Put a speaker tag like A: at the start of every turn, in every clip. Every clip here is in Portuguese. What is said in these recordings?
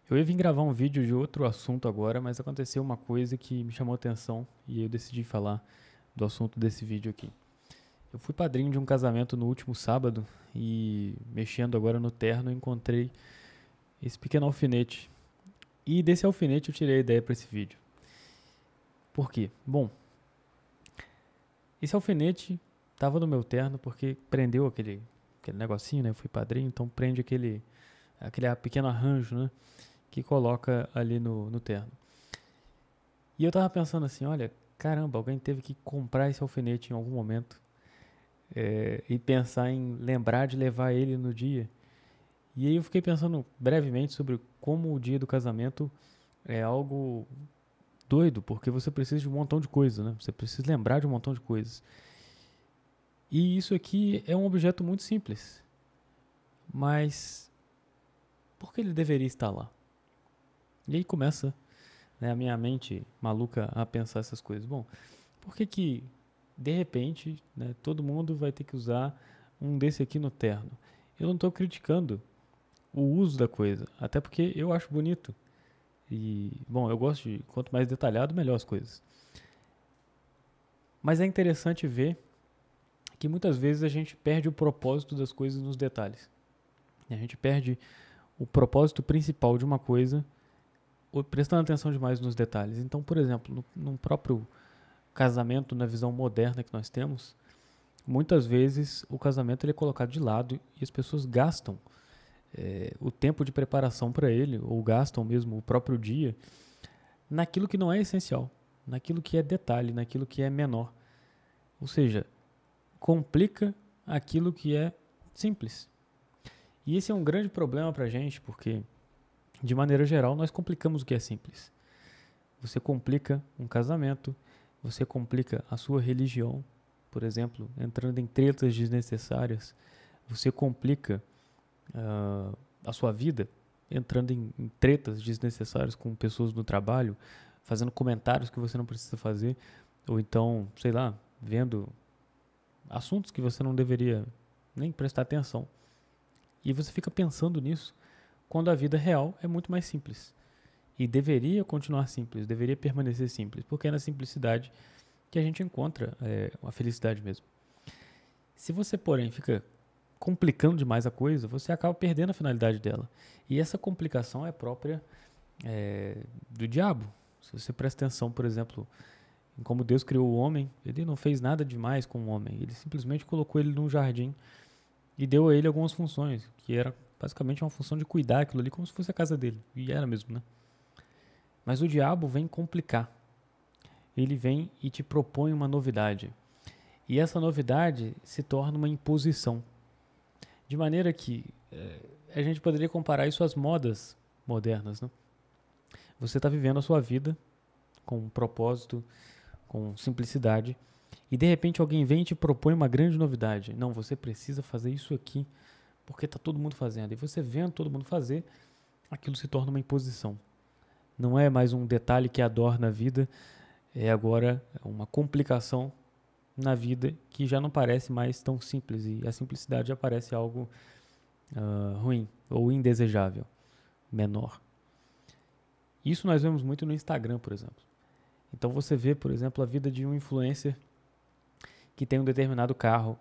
A: Eu ia vir gravar um vídeo de outro assunto agora, mas aconteceu uma coisa que me chamou a atenção e eu decidi falar do assunto desse vídeo aqui. Eu fui padrinho de um casamento no último sábado e, mexendo agora no terno, eu encontrei esse pequeno alfinete. E desse alfinete eu tirei a ideia para esse vídeo. Por quê? Bom, esse alfinete estava no meu terno porque prendeu aquele negocinho, né? Eu fui padrinho, então prende aquele pequeno arranjo, né? Que coloca ali no terno. E eu tava pensando assim, olha, caramba, alguém teve que comprar esse alfinete em algum momento e pensar em lembrar de levar ele no dia. E aí eu fiquei pensando brevemente sobre como o dia do casamento é algo doido, porque você precisa de um montão de coisas, né? Você precisa lembrar de um montão de coisas. E isso aqui é um objeto muito simples, mas por que ele deveria estar lá? E aí começa, né, a minha mente maluca a pensar essas coisas. Bom, por que que de repente, né, todo mundo vai ter que usar um desse aqui no terno? Eu não estou criticando o uso da coisa, até porque eu acho bonito. E, bom, eu gosto de quanto mais detalhado, melhor as coisas. Mas é interessante ver que muitas vezes a gente perde o propósito das coisas nos detalhes. A gente perde o propósito principal de uma coisa prestando atenção demais nos detalhes. Então, por exemplo, no próprio casamento, na visão moderna que nós temos, muitas vezes o casamento ele é colocado de lado e as pessoas gastam o tempo de preparação para ele, ou gastam mesmo o próprio dia, naquilo que não é essencial, naquilo que é detalhe, naquilo que é menor. Ou seja, complica aquilo que é simples. E esse é um grande problema para a gente, porque, de maneira geral, nós complicamos o que é simples. Você complica um casamento, você complica a sua religião, por exemplo, entrando em tretas desnecessárias, você complica a sua vida entrando em tretas desnecessárias com pessoas no trabalho, fazendo comentários que você não precisa fazer, ou então, sei lá, vendo assuntos que você não deveria nem prestar atenção. E você fica pensando nisso quando a vida real é muito mais simples. E deveria continuar simples, deveria permanecer simples, porque é na simplicidade que a gente encontra a felicidade mesmo. Se você, porém, fica complicando demais a coisa, você acaba perdendo a finalidade dela. E essa complicação é própria do diabo. Se você presta atenção, por exemplo, em como Deus criou o homem, ele não fez nada demais com o homem. Ele simplesmente colocou ele num jardim e deu a ele algumas funções, que era basicamente uma função de cuidar aquilo ali como se fosse a casa dele. E era mesmo, né? Mas o diabo vem complicar. Ele vem e te propõe uma novidade. E essa novidade se torna uma imposição. De maneira que a gente poderia comparar isso às modas modernas. Né? Você está vivendo a sua vida com um propósito, com simplicidade, e de repente alguém vem e te propõe uma grande novidade. Não, você precisa fazer isso aqui, porque está todo mundo fazendo. E você vendo todo mundo fazer, aquilo se torna uma imposição. Não é mais um detalhe que adorna a vida, é agora uma complicação na vida que já não parece mais tão simples. E a simplicidade já parece algo ruim ou indesejável, menor. Isso nós vemos muito no Instagram, por exemplo. Então você vê, por exemplo, a vida de um influencer que tem um determinado carro,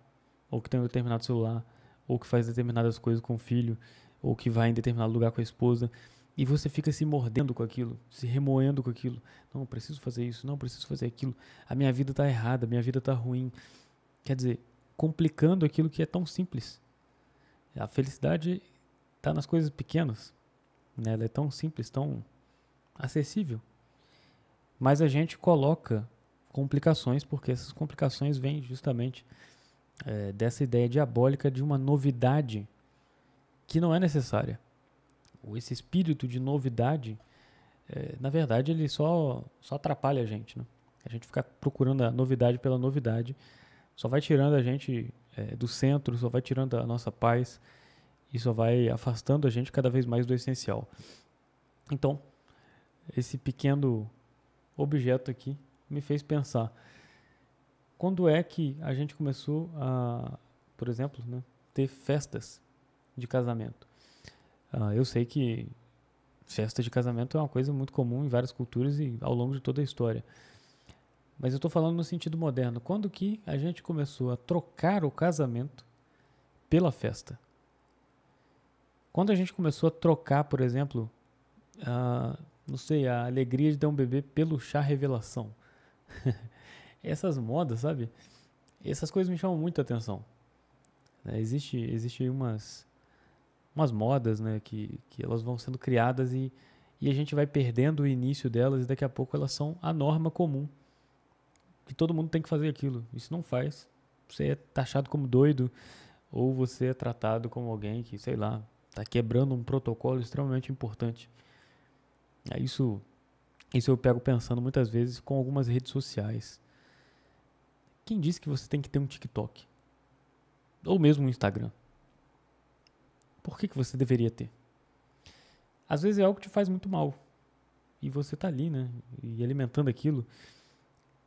A: ou que tem um determinado celular, ou que faz determinadas coisas com o filho, ou que vai em determinado lugar com a esposa, e você fica se mordendo com aquilo, se remoendo com aquilo. Não, preciso fazer isso, não, preciso fazer aquilo. A minha vida está errada, a minha vida está ruim. Quer dizer, complicando aquilo que é tão simples. A felicidade está nas coisas pequenas, né? Ela é tão simples, tão acessível. Mas a gente coloca complicações, porque essas complicações vêm justamente dessa ideia diabólica de uma novidade que não é necessária. Ou esse espírito de novidade, na verdade, ele só atrapalha a gente. Né? A gente ficar procurando a novidade pela novidade só vai tirando a gente do centro, só vai tirando a nossa paz e só vai afastando a gente cada vez mais do essencial. Então, esse pequeno objeto aqui me fez pensar quando é que a gente começou a, por exemplo, né, ter festas de casamento. Eu sei que Festa de casamento é uma coisa muito comum em várias culturas e ao longo de toda a história. Mas eu estou falando no sentido moderno. Quando que a gente começou a trocar o casamento pela festa? Quando a gente começou a trocar, por exemplo, não sei, a alegria de ter um bebê pelo chá revelação. Essas modas, sabe? Essas coisas me chamam muito a atenção. Existe umas modas, né, que elas vão sendo criadas e a gente vai perdendo o início delas e daqui a pouco elas são a norma comum. Que todo mundo tem que fazer aquilo. E se não faz, você é taxado como doido ou você é tratado como alguém que, sei lá, está quebrando um protocolo extremamente importante. Isso eu pego pensando muitas vezes com algumas redes sociais. Quem disse que você tem que ter um TikTok? Ou mesmo um Instagram? Por que você deveria ter? Às vezes é algo que te faz muito mal. E você tá ali, né? E alimentando aquilo.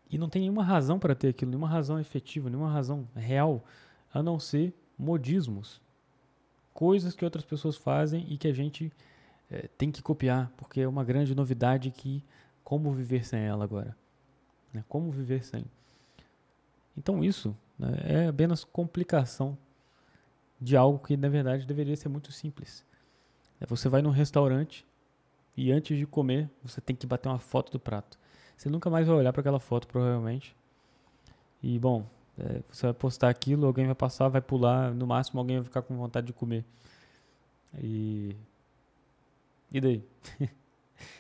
A: E não tem nenhuma razão para ter aquilo, nenhuma razão efetiva, nenhuma razão real, a não ser modismos. Coisas que outras pessoas fazem e que a gente tem que copiar, porque é uma grande novidade que como viver sem ela agora? Né? Como viver sem? Então isso, né, é apenas complicação de algo que na verdade deveria ser muito simples. Você vai num restaurante e antes de comer você tem que bater uma foto do prato. Você nunca mais vai olhar para aquela foto provavelmente. E bom, você vai postar aquilo, alguém vai passar, vai pular, no máximo alguém vai ficar com vontade de comer. E daí?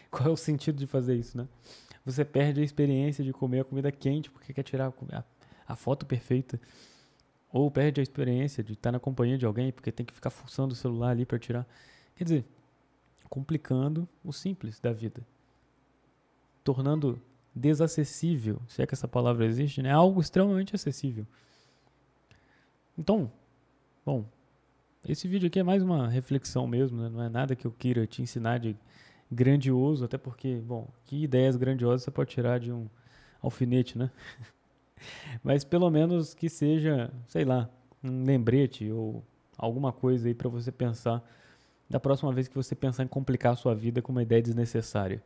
A: Qual é o sentido de fazer isso, né? Você perde a experiência de comer a comida quente porque quer tirar a foto perfeita. Ou perde a experiência de estar na companhia de alguém porque tem que ficar forçando o celular ali para tirar. Quer dizer, complicando o simples da vida. Tornando desacessível, se é que essa palavra existe, né? Algo extremamente acessível. Então, bom, esse vídeo aqui é mais uma reflexão mesmo, né? Não é nada que eu queira te ensinar de grandioso, até porque, bom, que ideias grandiosas você pode tirar de um alfinete, né? Mas pelo menos que seja, sei lá, um lembrete ou alguma coisa aí para você pensar da próxima vez que você pensar em complicar a sua vida com uma ideia desnecessária.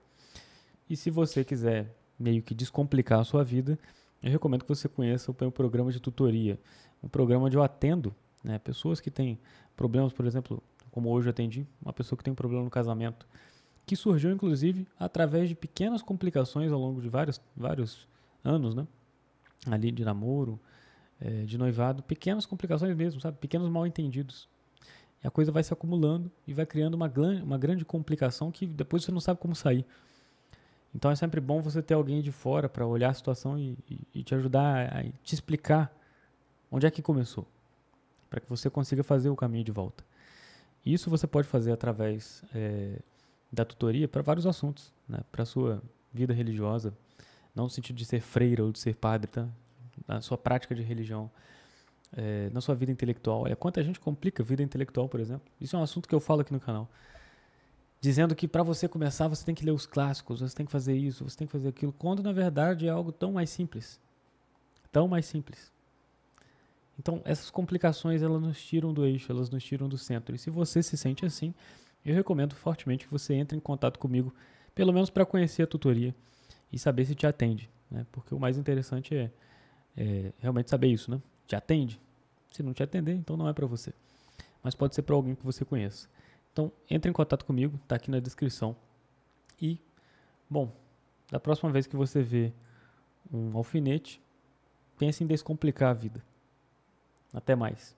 A: E se você quiser meio que descomplicar a sua vida, eu recomendo que você conheça o meu programa de tutoria, um programa onde eu atendo, né, pessoas que têm problemas, por exemplo, como hoje eu atendi uma pessoa que tem um problema no casamento, que surgiu inclusive através de pequenas complicações ao longo de vários anos, né, ali de namoro, de noivado, pequenas complicações mesmo, sabe, pequenos mal-entendidos. E a coisa vai se acumulando e vai criando uma grande complicação que depois você não sabe como sair. Então é sempre bom você ter alguém de fora para olhar a situação e te ajudar a te explicar onde é que começou, para que você consiga fazer o caminho de volta. Isso você pode fazer através da tutoria para vários assuntos, né? Para a sua vida religiosa, não no sentido de ser freira ou de ser padre, tá? Na sua prática de religião, na sua vida intelectual. Olha, quanta gente complica a vida intelectual, por exemplo. Isso é um assunto que eu falo aqui no canal. Dizendo que para você começar você tem que ler os clássicos, você tem que fazer isso, você tem que fazer aquilo, quando na verdade é algo tão mais simples. Tão mais simples. Então essas complicações elas nos tiram do eixo, elas nos tiram do centro. E se você se sente assim, eu recomendo fortemente que você entre em contato comigo, pelo menos para conhecer a tutoria e saber se te atende. Né? Porque o mais interessante é realmente saber isso, né? Te atende? Se não te atender, então não é para você. Mas pode ser para alguém que você conheça. Então, entre em contato comigo, tá aqui na descrição. E, bom, da próxima vez que você vê um alfinete, pense em descomplicar a vida. Até mais.